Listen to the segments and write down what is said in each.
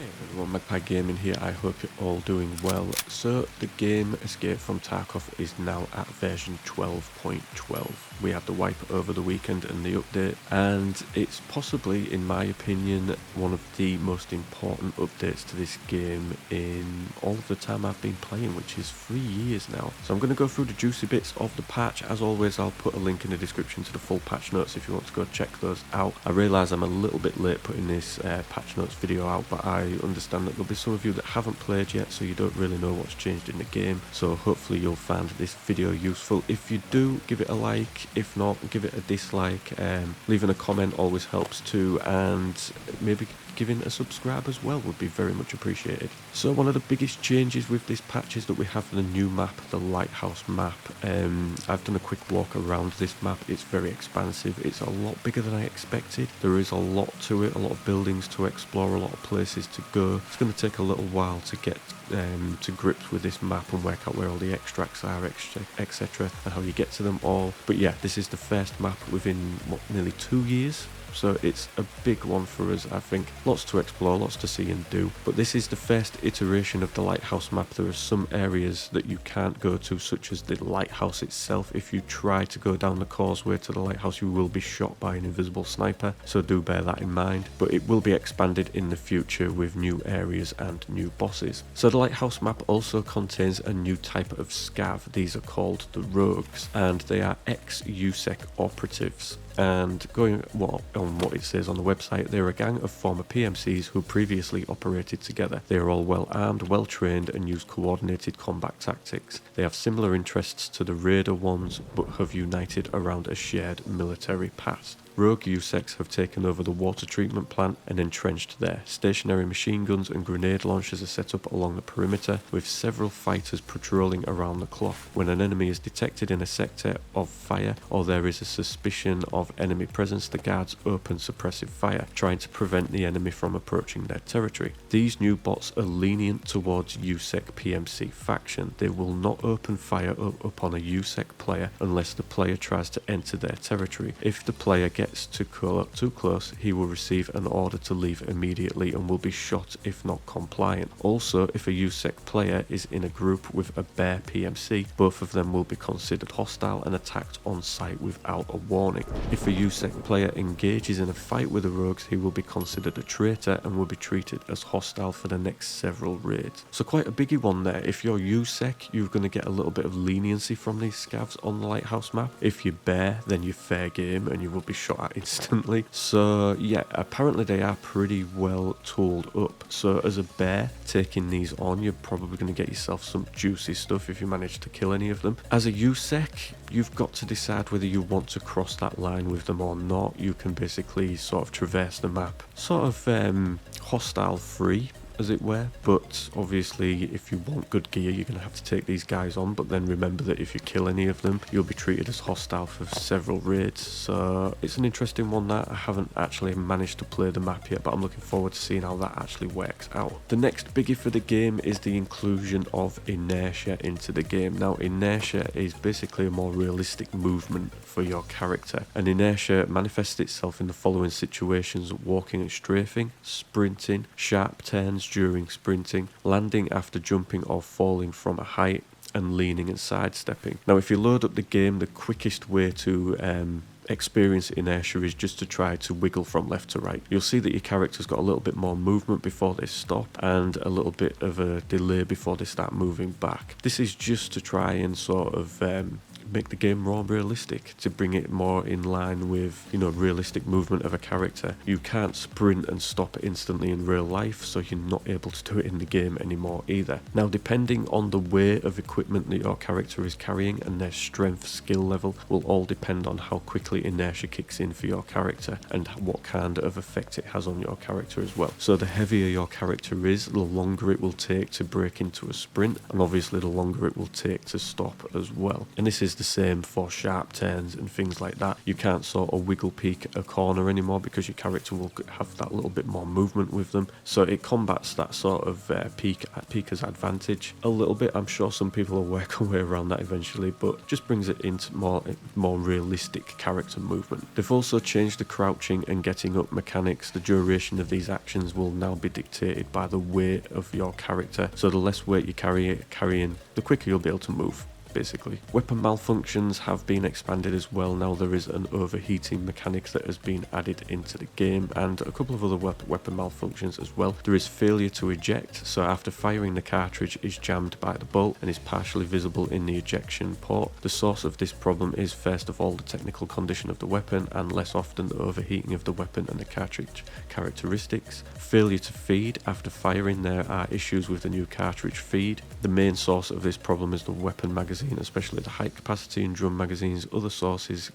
Everyone, Magpie Gaming here. I hope you're all doing well. So the game Escape from Tarkov is now at version 12.12. We had the wipe over the weekend and the update, and it's possibly, in my opinion, one of the most important updates to this game in all of the time I've been playing, which is 3 years now. So I'm going to go through the juicy bits of the patch. As always, I'll put a link in the description to the full patch notes if you want to go check those out. I realise I'm a little bit late putting this patch notes video out, but I understand that there'll be some of you that haven't played yet, so you don't really know what's changed in the game. So hopefully you'll find this video useful. If you do, give it a like. If not, give it a dislike. Leaving a comment always helps too, and maybe giving a subscribe as well would be very much appreciated. So one of the biggest changes with this patch is that we have the new map, the Lighthouse map. I've done a quick walk around this map. It's very expansive. It's a lot bigger than I expected. There is a lot to it, a lot of buildings to explore, a lot of places to go. It's going to take a little while to get to grips with this map and work out where all the extracts are, etc., and how you get to them all. But yeah, this is the first map within nearly 2 years. So it's a big one for us, I think. Lots to explore, lots to see and do. But this is the first iteration of the Lighthouse map. There are some areas that you can't go to, such as the lighthouse itself. If you try to go down the causeway to the lighthouse, you will be shot by an invisible sniper. So do bear that in mind. But it will be expanded in the future with new areas and new bosses. So the Lighthouse map also contains a new type of scav. These are called the Rogues, and they are ex-USEC operatives. And going on what it says on the website, they're a gang of former PMCs who previously operated together. They are all well armed, well trained, and use coordinated combat tactics. They have similar interests to the Raider ones, but have united around a shared military past. Rogue USECs have taken over the water treatment plant and entrenched there. Stationary machine guns and grenade launchers are set up along the perimeter, with several fighters patrolling around the clock. When an enemy is detected in a sector of fire, or there is a suspicion of enemy presence, the guards open suppressive fire, trying to prevent the enemy from approaching their territory. These new bots are lenient towards USEC PMC faction. They will not open fire upon a USEC player unless the player tries to enter their territory. If the player gets too close, he will receive an order to leave immediately and will be shot if not compliant. Also, if a USEC player is in a group with a bear PMC, both of them will be considered hostile and attacked on sight without a warning. If a USEC player engages in a fight with the Rogues, he will be considered a traitor and will be treated as hostile for the next several raids. So quite a biggie one there. If you're USEC, you're going to get a little bit of leniency from these scavs on the Lighthouse map. If you're bear, then you're fair game and you will be shot at instantly. So yeah, apparently they are pretty well tooled up. So as a bear, taking these on, you're probably going to get yourself some juicy stuff if you manage to kill any of them. As a USEC, you've got to decide whether you want to cross that line with them or not. You can basically sort of traverse the map, sort of hostile free, as it were, but obviously if you want good gear, you're going to have to take these guys on. But then remember that if you kill any of them, you'll be treated as hostile for several raids. So it's an interesting one that I haven't actually managed to play the map yet, but I'm looking forward to seeing how that actually works out. The next biggie for the game is the inclusion of inertia into the game. Now, inertia is basically a more realistic movement for your character, and inertia manifests itself in the following situations: walking and strafing, sprinting, sharp turns during sprinting, landing after jumping or falling from a height, and leaning and sidestepping. Now, if you load up the game, the quickest way to experience inertia is just to try to wiggle from left to right. You'll see that your character's got a little bit more movement before they stop and a little bit of a delay before they start moving back. This is just to try and sort of make the game more realistic, to bring it more in line with, you know, realistic movement of a character. You can't sprint and stop instantly in real life, so you're not able to do it in the game anymore either. Now, depending on the weight of equipment that your character is carrying and their strength skill level will all depend on how quickly inertia kicks in for your character and what kind of effect it has on your character as well. So the heavier your character is, the longer it will take to break into a sprint, and obviously the longer it will take to stop as well. And this is the same for sharp turns and things like that. You can't sort of wiggle peek a corner anymore because your character will have that little bit more movement with them. So it combats that sort of peeker's advantage a little bit. I'm sure some people will work a way around that eventually, but just brings it into more realistic character movement. They've also changed the crouching and getting up mechanics. The duration of these actions will now be dictated by the weight of your character. So the less weight you carrying, the quicker you'll be able to move. Basically, weapon malfunctions have been expanded as well. Now there is an overheating mechanic that has been added into the game, and a couple of other weapon malfunctions as well. There is failure to eject, so after firing the cartridge is jammed by the bolt and is partially visible in the ejection port. The source of this problem is first of all the technical condition of the weapon, and less often the overheating of the weapon and the cartridge characteristics. Failure to feed. After firing, there are issues with the new cartridge feed. The main source of this problem is the weapon magazine, especially the high capacity and drum magazines. Other sources,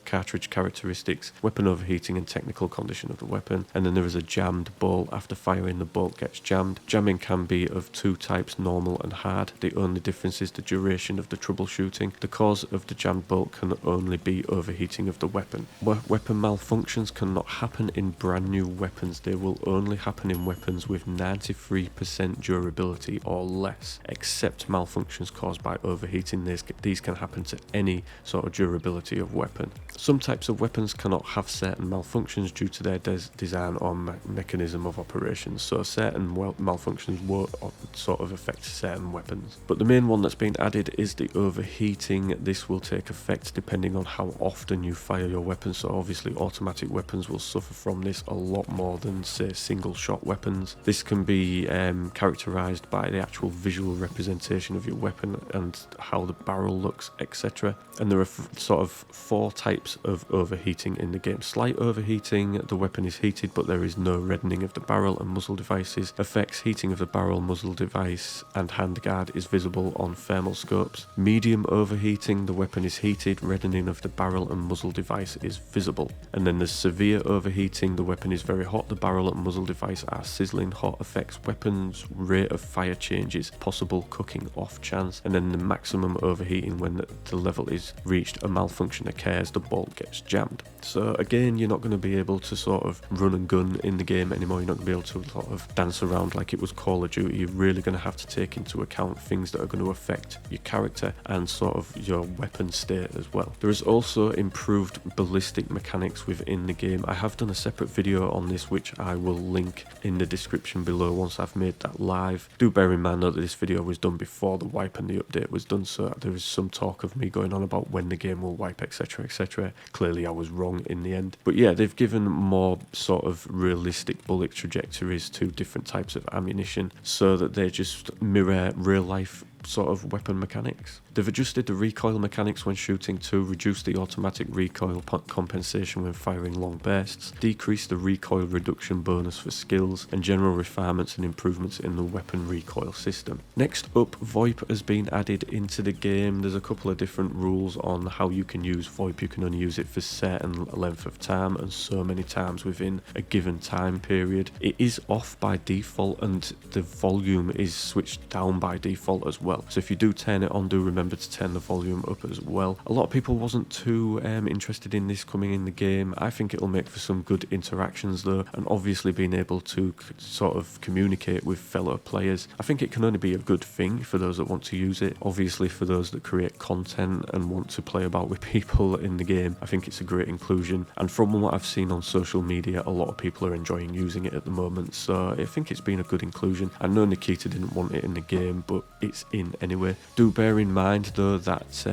cartridge characteristics, weapon overheating and technical condition of the weapon. And then there is a jammed bolt. After firing, the bolt gets jammed. Jamming can be of two types, normal and hard. The only difference is the duration of the troubleshooting. The cause of the jammed bolt can only be overheating of the weapon. Weapon malfunctions cannot happen in brand new weapons. They will only happen in weapons with 93% durability or less, except malfunctions caused by overheating. These can happen to any sort of durability of weapon. Some types of weapons cannot have certain malfunctions due to their design or mechanism of operation, so certain malfunctions won't sort of affect certain weapons. But the main one that's been added is the overheating. This will take effect depending on how often you fire your weapon, so obviously automatic weapons will suffer from this a lot more than say single shot weapons. This can be characterized by the actual visual representation of your weapon and how the barrel looks, etc. And there are sort of 4 types of overheating in the game. Slight overheating, the weapon is heated but there is no reddening of the barrel and muzzle devices. Effects, heating of the barrel, muzzle device and handguard is visible on thermal scopes. Medium overheating, the weapon is heated, reddening of the barrel and muzzle device is visible. And then there's severe overheating, the weapon is very hot, the barrel and muzzle device are sizzling hot. Affects weapons, rate of fire changes, possible cooking off chance. And then the maximum overheating, when the level is reached, a malfunction occurs, the bolt gets jammed. So again, you're not going to be able to sort of run and gun in the game anymore. You're not going to be able to sort of dance around like it was Call of Duty. You're really going to have to take into account things that are going to affect your character and sort of your weapon state as well. There is also improved ballistic mechanics within the game. I have done a separate video on this which I will link in the description below once I've made that live. Do bear in mind though that this video was done before the wipe and the update was done, so there is some talk of me going on about when the game will wipe, etc, etc. Clearly I was wrong in the end. But yeah, they've given more sort of realistic bullet trajectories to different types of ammunition so that they just mirror real life sort of weapon mechanics. They've adjusted the recoil mechanics when shooting to reduce the automatic recoil compensation when firing long bursts, decrease the recoil reduction bonus for skills, and general refinements and improvements in the weapon recoil system. Next up, Voip has been added into the game. There's a couple of different rules on how you can use Voip. You can only use it for certain length of time and so many times within a given time period. It is off by default and the volume is switched down by default as well. So if you do turn it on, do remember to turn the volume up as well. A lot of people wasn't too interested in this coming in the game. I think it'll make for some good interactions though, and obviously being able to sort of communicate with fellow players. I think it can only be a good thing for those that want to use it. Obviously for those that create content and want to play about with people in the game, I think it's a great inclusion, and from what I've seen on social media, a lot of people are enjoying using it at the moment, so I think it's been a good inclusion. I know Nikita didn't want it in the game, but it's in anyway. Do bear in mind though that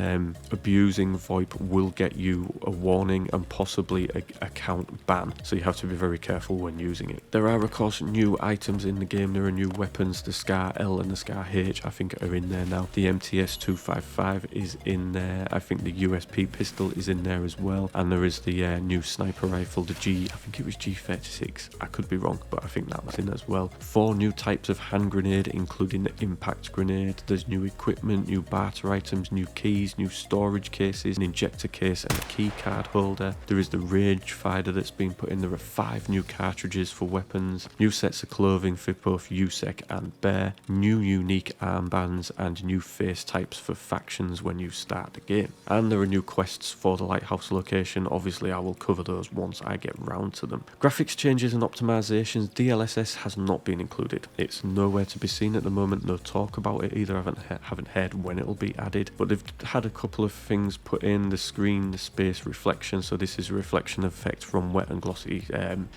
abusing Voip will get you a warning and possibly a account ban, so you have to be very careful when using it. There are of course new items in the game. There are new weapons. The Scar L and the Scar H I think are in there now. The MTS 255 is in there. I think the USP pistol is in there as well, and there is the new sniper rifle, the I think it was G36, I could be wrong, but I think that was in as well. 4 new types of hand grenade, including the impact grenade, there's new equipment, new barter items, new keys, new storage cases, an injector case and a key card holder. There is the range finder that's been put in. There are 5 new cartridges for weapons, new sets of clothing for both USEC and Bear, new unique armbands and new face types for factions when you start the game. And there are new quests for the lighthouse location. Obviously I will cover those once I get round to them. Graphics changes and optimizations. DLSS has not been included. It's nowhere to be seen at the moment, no talk about it either. I haven't heard when it'll be added, but they've had a couple of things put in: the screen, the space reflection, so this is a reflection effect from wet and glossy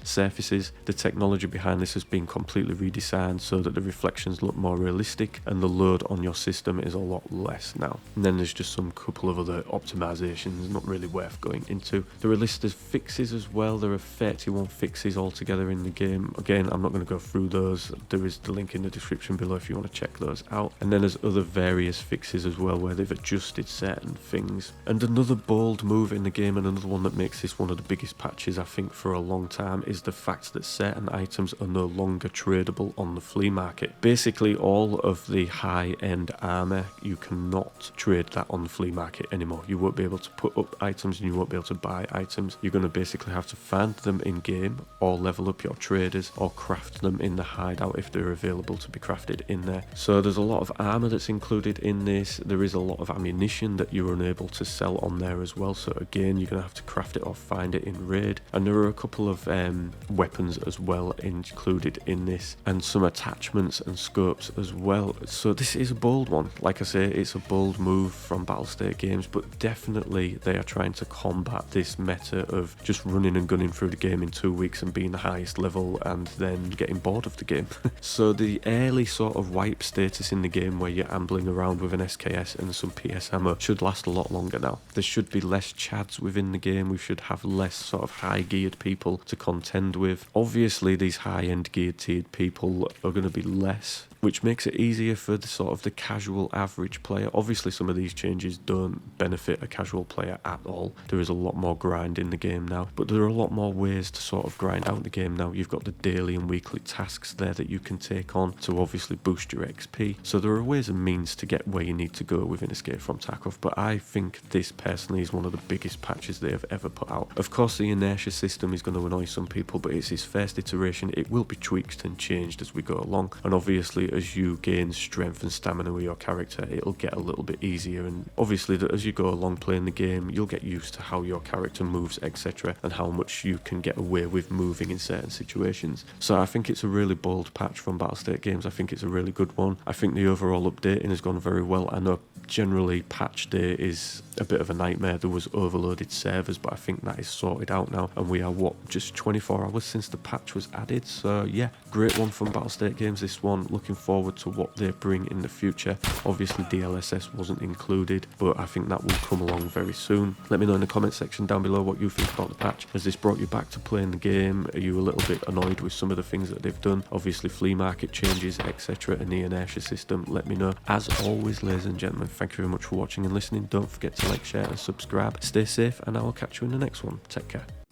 surfaces. The technology behind this has been completely redesigned so that the reflections look more realistic and the load on your system is a lot less now. And then there's just some couple of other optimizations, not really worth going into. There are listed fixes as well. There are 31 fixes altogether in the game. Again, I'm not going to go through those. There is the link in the description below if you want to check those out. And then there's other various fixes as well where they've adjusted certain things. And another bold move in the game, and another one that makes this one of the biggest patches I think for a long time, is the fact that certain items are no longer tradable on the flea market. Basically all of the high-end armor, you cannot trade that on the flea market anymore. You won't be able to put up items and you won't be able to buy items. You're going to basically have to find them in game or level up your traders or craft them in the hideout if they're available to be crafted in there. So there's a lot of armor that's included in this. There is a lot of ammunition that you're unable to sell on there as well, so again you're going to have to craft it or find it in raid. And there are a couple of weapons as well included in this, and some attachments and scopes as well. So this is a bold one. Like I say, it's a bold move from Battlestate Games, but definitely they are trying to combat this meta of just running and gunning through the game in 2 weeks and being the highest level and then getting bored of the game. So the early sort of wipe status in the game where you're ambling around with an SKS and some PS ammo should last a lot longer now. There should be less chads within the game. We should have less sort of high geared people to contend with. Obviously these high end geared tiered people are going to be less, which makes it easier for the sort of the casual average player. Obviously some of these changes don't benefit a casual player at all. There is a lot more grind in the game now, but there are a lot more ways to sort of grind out the game now. You've got the daily and weekly tasks there that you can take on to obviously boost your XP. So there are ways and means to get where you need to go within Escape from Tarkov, but I think this personally is one of the biggest patches they have ever put out. Of course the inertia system is going to annoy some people, but it's its first iteration. It will be tweaked and changed as we go along, and obviously as you gain strength and stamina with your character, it'll get a little bit easier. And obviously that as you go along playing the game, you'll get used to how your character moves, etc., and how much you can get away with moving in certain situations. So I think it's a really bold patch from Battlestate Games. I think it's a really good one. I think the overall updating has gone very well. I know generally patch day is a bit of a nightmare. There was overloaded servers, but I think that is sorted out now, and we are just 24 hours since the patch was added. So yeah, great one from Battlestate Games, this one. Looking forward to what they bring in the future. Obviously DLSS wasn't included, but I think that will come along very soon. Let me know in the comment section down below what you think about the patch. Has this brought you back to playing the game? Are you a little bit annoyed with some of the things that they've done? Obviously flea market changes, etc., and the inertia system. Let me know. As always, ladies and gentlemen, thank you very much for watching and listening. Don't forget to like, share and subscribe. Stay safe, and I will catch you in the next one. Take care.